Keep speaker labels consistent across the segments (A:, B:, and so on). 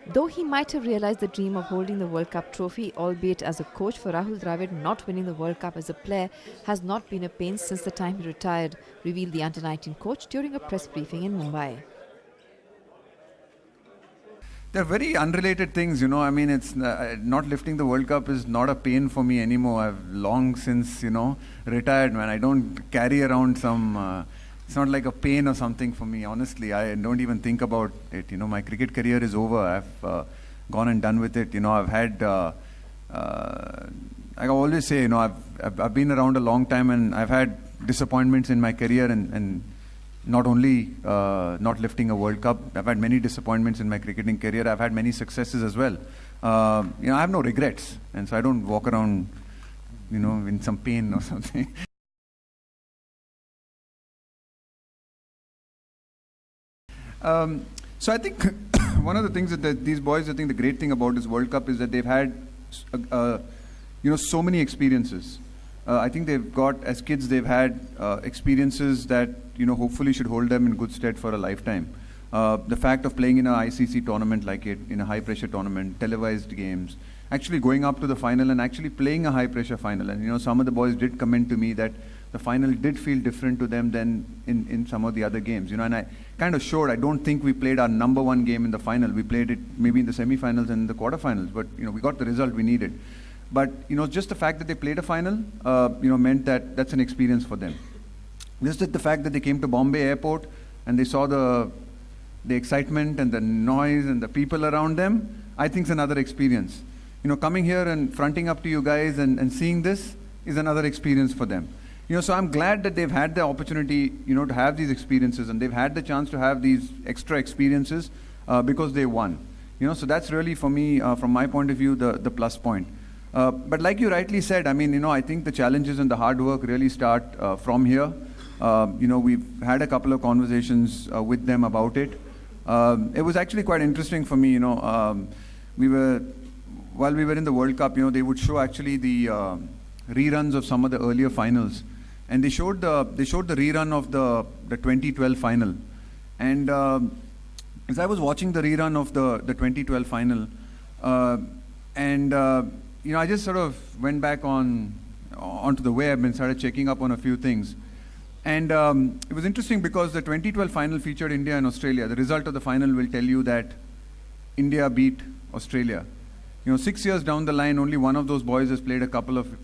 A: Though he might have realized the dream of holding the World Cup trophy, albeit as a coach, for Rahul Dravid, not winning the World Cup as a player has not been a pain since the time he retired, revealed the under-19 coach during a press briefing in Mumbai.
B: They're very unrelated things, you know. I mean, it's not lifting the World Cup is not a pain for me anymore. I've long since, retired, man. I don't carry around some. It's not like a pain or something for me. Honestly, I don't even think about it. You know, my cricket career is over. I've gone and done with it. You know, I've had. I always say, I've been around a long time, and I've had disappointments in my career, and not only not lifting a World Cup, I've had many disappointments in my cricketing career. I've had many successes as well. I have no regrets, and so I don't walk around, in some pain or something. So I think one of the things that these boys, I think the great thing about this World Cup is that they've had, so many experiences. I think they've got, as kids, they've had experiences that, hopefully should hold them in good stead for a lifetime. The fact of playing in an ICC tournament like it, in a high-pressure tournament, televised games, actually going up to the final and actually playing a high-pressure final. And, some of the boys did comment to me that the final did feel different to them than in some of the other games. And I kind of showed, I don't think we played our number one game in the final. We played it maybe in the semi-finals and the quarterfinals, but, we got the result we needed. But, just the fact that they played a final, meant that that's an experience for them. Just the fact that they came to Bombay airport and they saw the excitement and the noise and the people around them, I think is another experience. Coming here and fronting up to you guys and seeing this is another experience for them. So I'm glad that they've had the opportunity, to have these experiences, and they've had the chance to have these extra experiences because they won. So that's really, for me, from my point of view, the plus point. But like you rightly said, I think the challenges and the hard work really start from here. We've had a couple of conversations with them about it. It was actually quite interesting for me, while we were in the World Cup, they would show actually the reruns of some of the earlier finals. And they showed the rerun of the 2012 final. And as I was watching the rerun of the 2012 final, I just sort of went back onto the web and started checking up on a few things. And it was interesting because the 2012 final featured India and Australia. The result of the final will tell you that India beat Australia. 6 years down the line, only one of those boys has played a couple of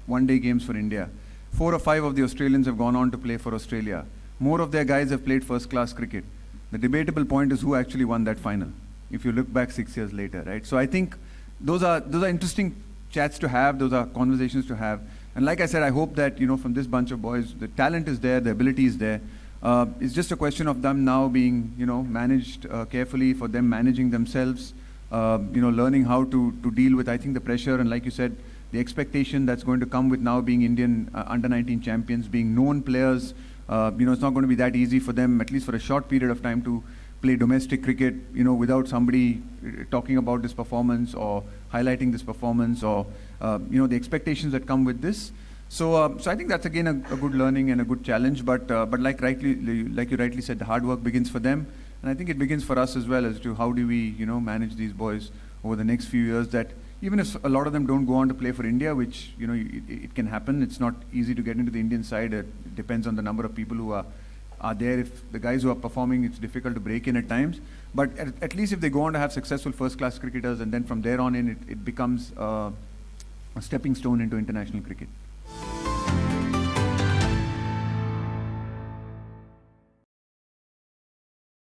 B: one-day games for India. 4 or 5 of the Australians have gone on to play for Australia. More of their guys have played first-class cricket. The debatable point is who actually won that final, if you look back 6 years later, right? So I think those are interesting chats to have, those are conversations to have. And like I said, I hope that, from this bunch of boys, the talent is there, the ability is there. It's just a question of them now being, managed carefully, for them managing themselves, learning how to deal with, I think, the pressure, and like you said, the expectation that's going to come with now being Indian under-19 champions, being known players. It's not going to be that easy for them, at least for a short period of time, to play domestic cricket, without somebody talking about this performance or highlighting this performance, or the expectations that come with this. So I think that's again a good learning and a good challenge. But like you rightly said, the hard work begins for them, and I think it begins for us as well, as to how do we manage these boys over the next few years. That even if a lot of them don't go on to play for India, which it can happen. It's not easy to get into the Indian side. It depends on the number of people who are there. If the guys who are performing, it's difficult to break in at times. But at least if they go on to have successful first-class cricketers, and then from there on in, it becomes a stepping stone into international cricket.